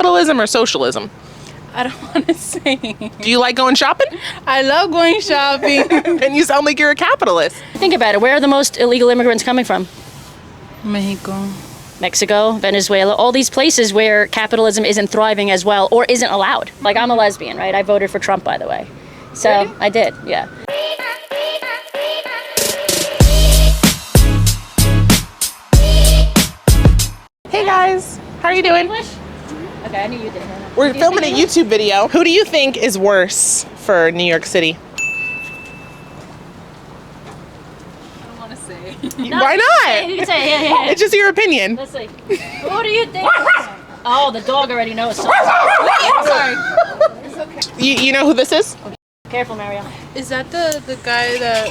capitalism or socialism? I don't want to say. Do you like going shopping? I love going shopping. Then you sound like you're a capitalist. Think about it. Where are the most illegal immigrants coming from? Mexico. Mexico, Venezuela, all these places where capitalism isn't thriving as well or isn't allowed. Like, I'm a lesbian, right? I voted for Trump, by the way. So, Really? I did, yeah. Hey guys, how are you doing? English? Okay, I knew you did. We're filming a YouTube video. Who do you think is worse for New York City? I don't want to say. Why not? You can say it, yeah. It's just your opinion. Let's see. Who do you think? Oh, the dog already knows. So. Sorry. You know who this is? Careful, Mariana. Is that the guy that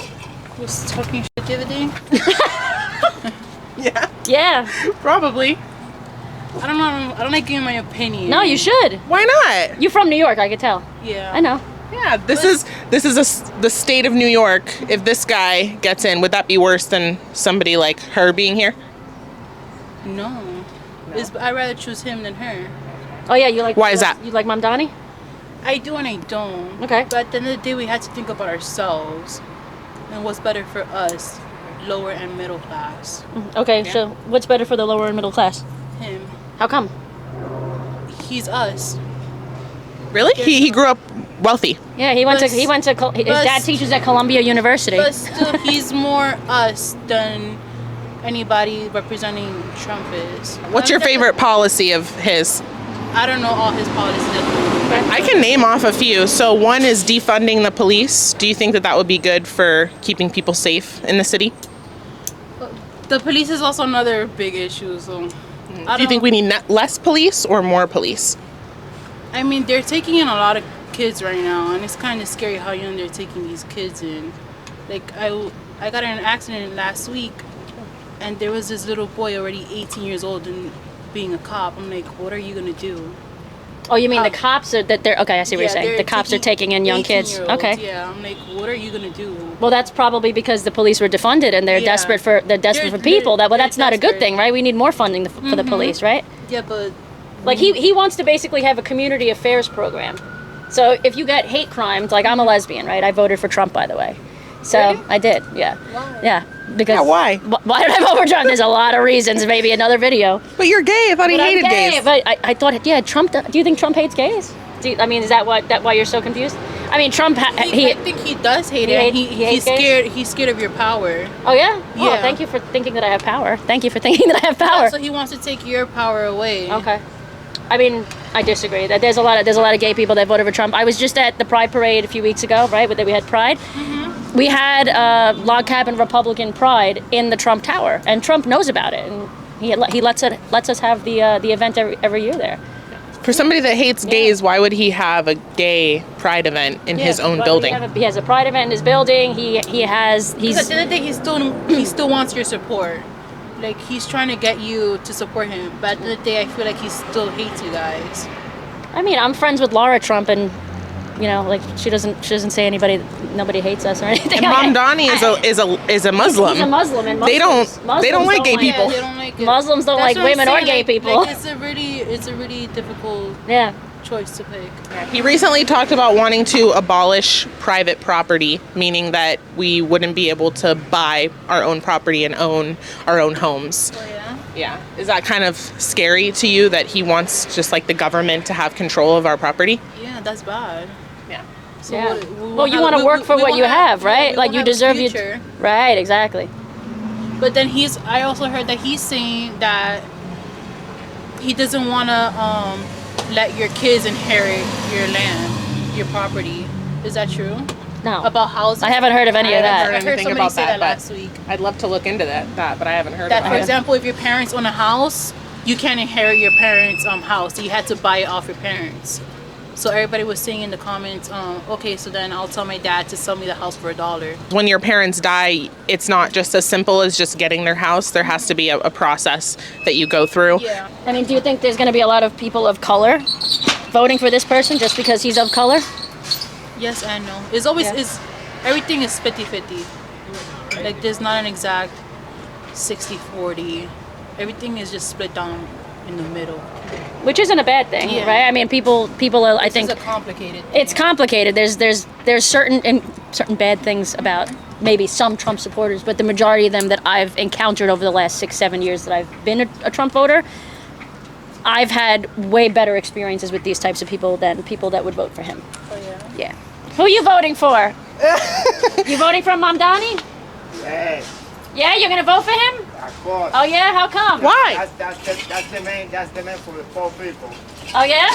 was talking shit the other day? Yeah, Yeah. probably. I don't know. I don't like giving my opinion. No, you should. Why not? You from New York, I could tell. Yeah. I know. Yeah, this is the state of New York. If this guy gets in, would that be worse than somebody like her being here? No. I'd rather choose him than her. Oh yeah, you like. Why is that? You like Mamdani? I do and I don't. Okay. But at the end of the day, we had to think about ourselves and what's better for us, lower and middle class. Okay, so what's better for the lower and middle class? Him. How come? He's us. Really? He grew up wealthy. Yeah, his But- dad teaches at Columbia University. But still, he's more us than anybody representing Trump is. What's your favorite policy of his? I don't know all his policies. I can name off a few. So one is defunding the police. Do you think that would be good for keeping people safe in the city? The police is also another big issue. So, Do you think we need less police or more police? I mean, they're taking in a lot of kids right now, and it's kind of scary how young they're taking these kids in. Like I got in an accident last week, and there was this little boy already 18 years old and being a cop. I'm like, what are you gonna do? Oh, you mean the cops are that they're okay? I see what you're saying. The cops are taking in young kids. 18-year-olds, Okay. Yeah, I'm like, what are you gonna do? Well, that's probably because the police were defunded and they're Yeah. desperate for people. Well, they're that's not a good desperate. thing, right? We need more funding for the police, right? Yeah, but Like he wants to basically have a community affairs program. So if you get hate crimes, like I'm a lesbian, right? I voted for Trump, by the way. So Really? I did, yeah. Why? Yeah, because Yeah, why? Why did I vote for Trump? There's a lot of reasons. Maybe another video. But you're gay. I thought he But I'm hated gay, gays. But I thought, yeah, Trump. Do you think Trump hates gays? I mean, is that why you're so confused? I mean, Trump. I think he does hate it. He hates He's gays? scared. He's scared of your power. Oh yeah. Oh, Yeah. thank you for thinking that I have power. Thank you for thinking that I have power. So he wants to take your power away. Okay. I mean, I disagree. That there's a lot of gay people that voted for Trump. I was just at the Pride Parade a few weeks ago, right? That we had Pride. Mm-hmm. We had log cabin Republican Pride in the Trump Tower, and Trump knows about it, and he lets us have the event every year there. For somebody that hates gays, why would he have a gay pride event in his own But building? He has a Pride event in his building. He's Because at the end of the day, he still wants your support. Like he's trying to get you to support him, but at the end of the day, I feel like he still hates you guys. I mean, I'm friends with Laura Trump, and you know, like she doesn't say nobody hates us or anything. And Mamdani is a Muslim. He's a Muslim, and They Muslims don't like gay people. Yeah, they don't like it. Muslims don't That's like what I'm women or saying, gay like- people. Like it's a really difficult Yeah. choice to pick. He recently talked about wanting to abolish private property, meaning that we wouldn't be able to buy our own property and own our own homes. Oh yeah. Yeah. Is that kind of scary to you that he wants just like the government to have control of our property? Yeah, that's bad. Yeah. So Yeah. what- You want to work for we what won't you have, right? we Like won't you have a deserve you. future. Right, exactly. But then I also heard that he's saying that he doesn't want to let your kids inherit your land, your property. Is that true? No. About housing? I haven't heard of any of I haven't that. heard I heard anything somebody about say that, that but last week. I'd love to look into that, but I haven't heard That, about for it. example, if your parents own a house, you can't inherit your parents' house. You had to buy it off your parents. So everybody was saying in the comments, okay, so then I'll tell my dad to sell me the house for $1. When your parents die, it's not just as simple as just getting their house. There has to be a process that you go through. Yeah. I mean, do you think there's going to be a lot of people of color voting for this person just because he's of color? Yes and no. It's always Yeah. everything is 50-50. Like there's not an exact 60-40. Everything is just split down in the middle. Which isn't a bad thing, Yeah. right? I mean, people are, I think It's a complicated thing. it's complicated. There's certain bad things about maybe some Trump supporters, but the majority of them that I've encountered over the last 6-7 years that I've been a Trump voter, I've had way better experiences with these types of people than people that would vote for him. Oh, yeah. Yeah. Who are you voting for? You voting for Mamdani? Yes, Yeah, you're gonna vote for him? of course. Oh yeah, how come? Why? That's the man for the poor people. Oh yeah?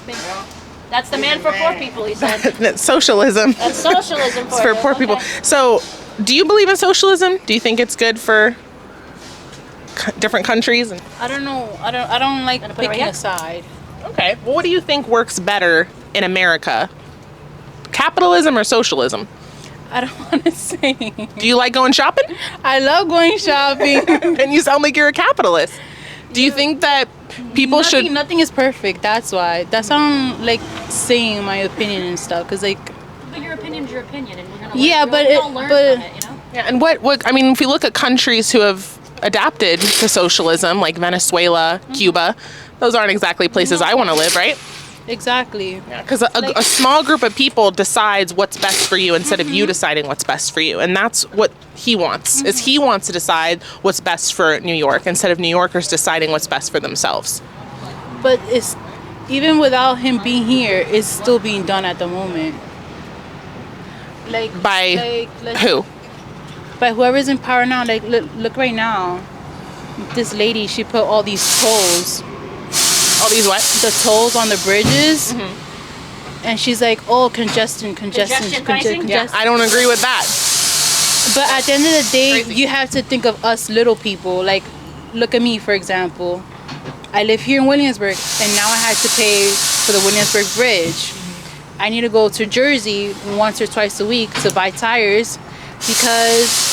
You know? That's the man for poor people, he said. That's socialism. That's socialism It's for you. poor people. Okay. So, do you believe in socialism? Do you think it's good for different countries? I don't know. I don't like Gonna put it right picking here? a side. Okay. Well, what do you think works better in America? Capitalism or socialism? I don't want to say. Do you like going shopping? I love going shopping. And you sound like you're a capitalist. Do you think that people should? Nothing is perfect. That's why. That's how I'm like saying my opinion and stuff. Cause like, But your opinion's your opinion, and we're gonna Yeah, but we're it- gonna learn but- from it, you know? Yeah, and what? I mean, if you look at countries who have adapted to socialism, like Venezuela, Cuba, those aren't exactly places I want to live, right? exactly. Because a small group of people decides what's best for you instead of you deciding what's best for you, and that's what he wants. Is he wants to decide what's best for New York instead of New Yorkers deciding what's best for themselves. But it's even without him being here, it's still being done at the moment. Like By like, who? By whoever's in power now. Like look right now. This lady, she put all these tolls, All these what? the tolls on the bridges, and she's like, "Oh, congestion, pricing? Yeah, I don't agree with that. But at the end of the day, Crazy. you have to think of us little people. Like, look at me, for example. I live here in Williamsburg, and now I had to pay for the Williamsburg Bridge. I need to go to Jersey once or twice a week to buy tires because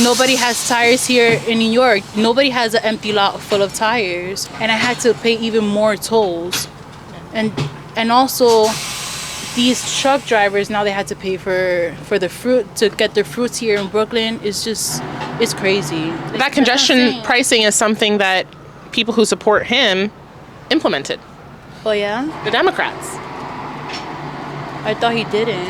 nobody has tires here in New York. Nobody has an empty lot full of tires. And I had to pay even more tolls. And also, these truck drivers, now they had to pay for the fruit to get their fruits here in Brooklyn. It's crazy. That congestion pricing is something that people who support him implemented. Oh yeah? The Democrats. I thought he didn't.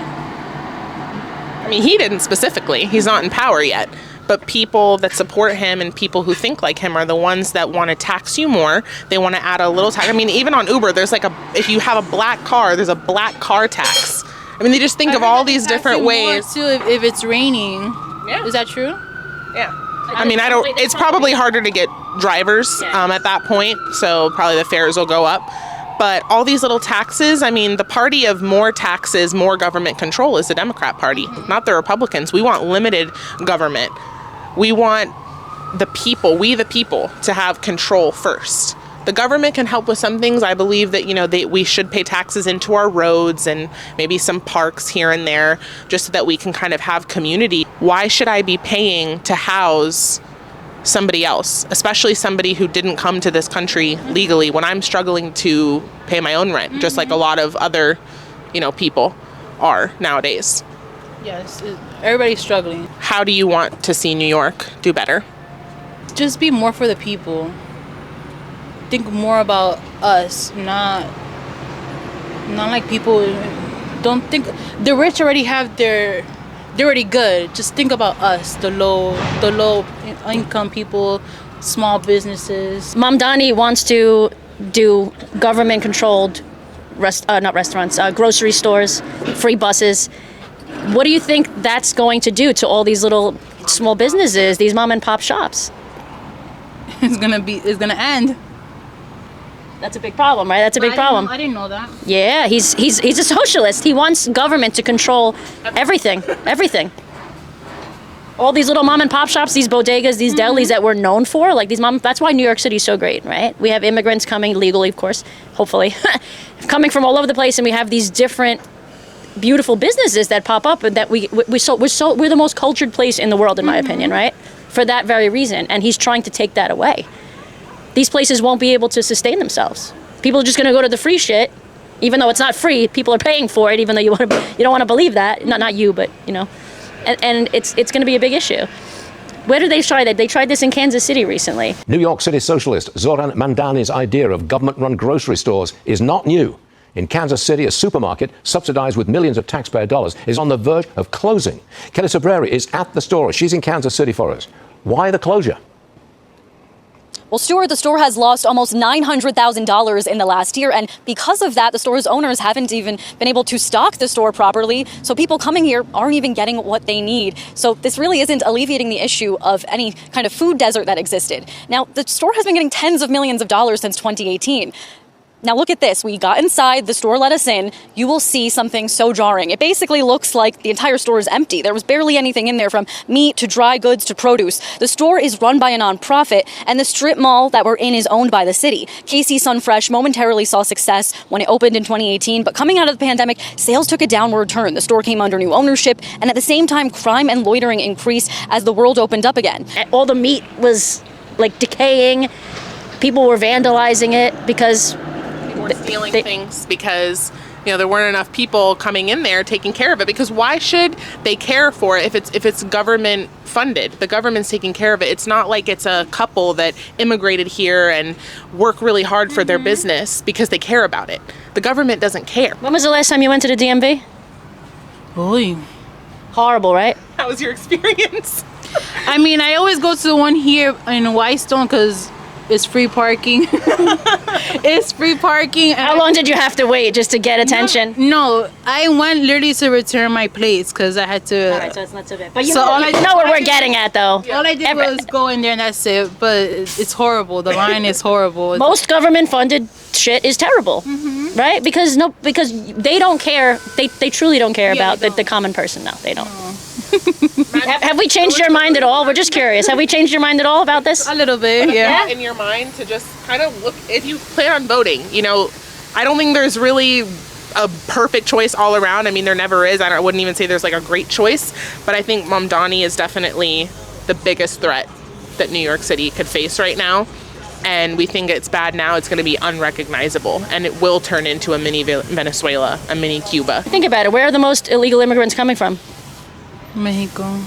I mean, he didn't specifically. He's not in power yet. But people that support him and people who think like him are the ones that want to tax you more. They want to add a little tax. I mean, even on Uber, there's like if you have a black car, there's a black car tax. I mean, they just think of all these different ways. Too, if it's raining. Yeah. Is that true? Yeah. I mean, it's probably harder to get drivers at that point. So probably the fares will go up. But all these little taxes, I mean, the party of more taxes, more government control is the Democrat Party, not the Republicans. We want limited government. We want the people, we the people, to have control first. The government can help with some things. I believe that, we should pay taxes into our roads and maybe some parks here and there just so that we can kind of have community. Why should I be paying to house somebody else, especially somebody who didn't come to this country legally when I'm struggling to pay my own rent, just like a lot of other, people are nowadays? Yes. Everybody's struggling. How do you want to see New York do better? Just be more for the people. Think more about us, not like people. Don't think the rich already have they're already good. Just think about us, the low income people, small businesses. Mamdani wants to do government controlled grocery stores, free buses. What do you think that's going to do to all these little small businesses, these mom and pop shops? It's gonna end. That's a big problem, right? That's a big problem. I didn't know that. Yeah, he's a socialist. He wants government to control everything. All these little mom and pop shops, these bodegas, these delis that we're known for, like that's why New York City's so great, right? We have immigrants coming legally, of course, hopefully, coming from all over the place, and we have these different beautiful businesses that pop up, and that we're the most cultured place in the world, in my opinion, right? For that very reason, and he's trying to take that away. These places won't be able to sustain themselves. People are just going to go to the free shit, even though it's not free. People are paying for it, even though you don't want to believe that. Not you, but and it's going to be a big issue. Where did they try that? They tried this in Kansas City recently. New York City socialist Zoran Mandani's idea of government-run grocery stores is not new. In Kansas City, a supermarket, subsidized with millions of taxpayer dollars, is on the verge of closing. Kelly Sabreri is at the store. She's in Kansas City for us. Why the closure? Well, Stuart, the store has lost almost $900,000 in the last year. And because of that, the store's owners haven't even been able to stock the store properly. So people coming here aren't even getting what they need. So this really isn't alleviating the issue of any kind of food desert that existed. Now, the store has been getting tens of millions of dollars since 2018. Now look at this. We got inside, the store let us in. You will see something so jarring. It basically looks like the entire store is empty. There was barely anything in there, from meat to dry goods to produce. The store is run by a nonprofit, and the strip mall that we're in is owned by the city. KC Sunfresh momentarily saw success when it opened in 2018, but coming out of the pandemic, sales took a downward turn. The store came under new ownership, and at the same time, crime and loitering increased as the world opened up again. All the meat was like decaying. People were vandalizing it because We're stealing things because there weren't enough people coming in there taking care of it. Because why should they care for it if it's government funded? The government's taking care of it. It's not like it's a couple that immigrated here and work really hard for their business because they care about it. The government doesn't care. When was the last time you went to the DMV? Oy. Horrible, right? How was your experience? I mean, I always go to the one here in Whitestone because it's free parking. It's free parking. How long did you have to wait just to get attention? No, I went literally to return my plates because I had to. All right, so it's not so bad. But you So all I- know what we're getting at, though. All I did was go in there and that's it. But it's horrible. The line is horrible. Most government-funded shit is terrible, right? Because they don't care. They truly don't care Yeah, about they the don't. common person. No, they don't. Have we changed your mind at all? We're just curious. Have we changed your mind at all about this? A little bit, yeah. In your mind to just kind of look, if you plan on voting, I don't think there's really a perfect choice all around. I mean, there never is. I wouldn't even say there's like a great choice, but I think Mamdani is definitely the biggest threat that New York City could face right now. And we think it's bad now. It's going to be unrecognizable, and it will turn into a mini Venezuela, a mini Cuba. Think about it. Where are the most illegal immigrants coming from? Mexico.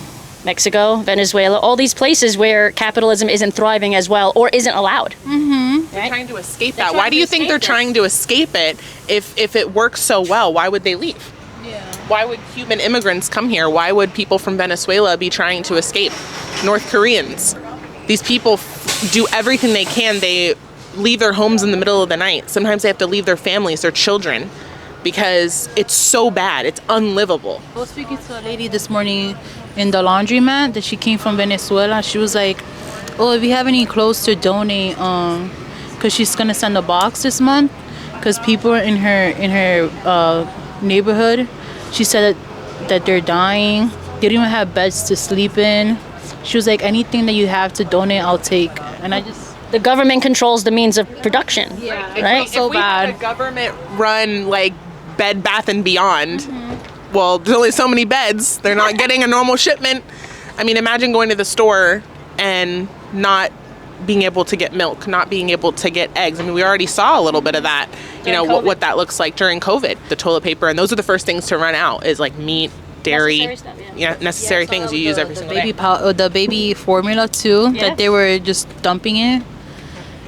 Mexico, Venezuela, all these places where capitalism isn't thriving as well or isn't allowed. They're trying to escape that. Why do you think they're trying to escape it if it works so well? Why would they leave? Yeah. Why would Cuban immigrants come here? Why would people from Venezuela be trying to escape? North Koreans. These people do everything they can. They leave their homes in the middle of the night. Sometimes they have to leave their families, their children, because it's so bad. It's unlivable. I was speaking to a lady this morning in the laundromat that she came from Venezuela. She was like, "Oh, if you have any clothes to donate, because she's gonna send a box this month, because people in her neighborhood, she said that they're dying. They don't even have beds to sleep in." She was like, "Anything that you have to donate, I'll take." And I just. The government controls the means of production. Yeah, right? so if we had bad. a government-run like Bed Bath and Beyond, well, there's only so many beds. They're not getting a normal shipment. I mean, imagine going to the store and not being able to get milk, not being able to get eggs. I mean, we already saw a little bit of that. What that looks like during COVID. The toilet paper, and those are the first things to run out. Is like meat, dairy, Necessary stuff, yeah. necessary things you use every single day. The baby formula too, Yeah. that they were just dumping it.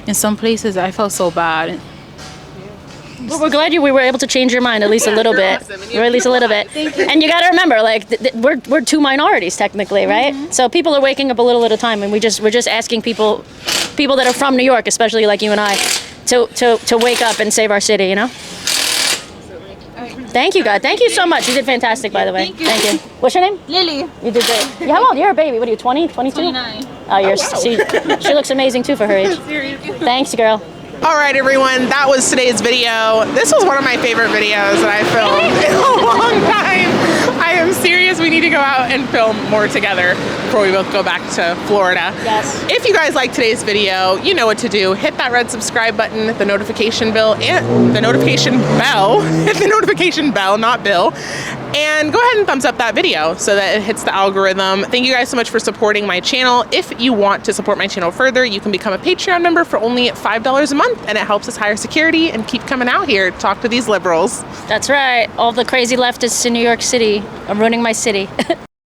In some places, I felt so bad. Well, we're glad we were able to change your mind at least a little bit. awesome. Or at least a little bit. And you got to remember, like, we're two minorities technically, right? So people are waking up a little at a time, and we're just asking people that are from New York, especially like you and I, to wake up and save our city. Thank you, God. Thank you so much. You did fantastic, by the way. Thank you. What's your name? Lily. You did great. Yeah, how old? You're a baby. What are you, 20, 22? 29. Oh, she looks amazing too for her age. Thanks, girl. All right, everyone, that was today's video. This was one of my favorite videos that I filmed in a long time. I am serious. We need to go out and film more together before we both go back to Florida. Yes. If you guys liked today's video, you know what to do. Hit that red subscribe button, the notification bell, and the notification bell. Hit the notification bell, not bill. And go ahead and thumbs up that video so that it hits the algorithm. Thank you guys so much for supporting my channel. If you want to support my channel further, you can become a Patreon member for only $5 a month, and it helps us hire security and keep coming out here to talk to these liberals. That's right. All the crazy leftists in New York City are ruining my city.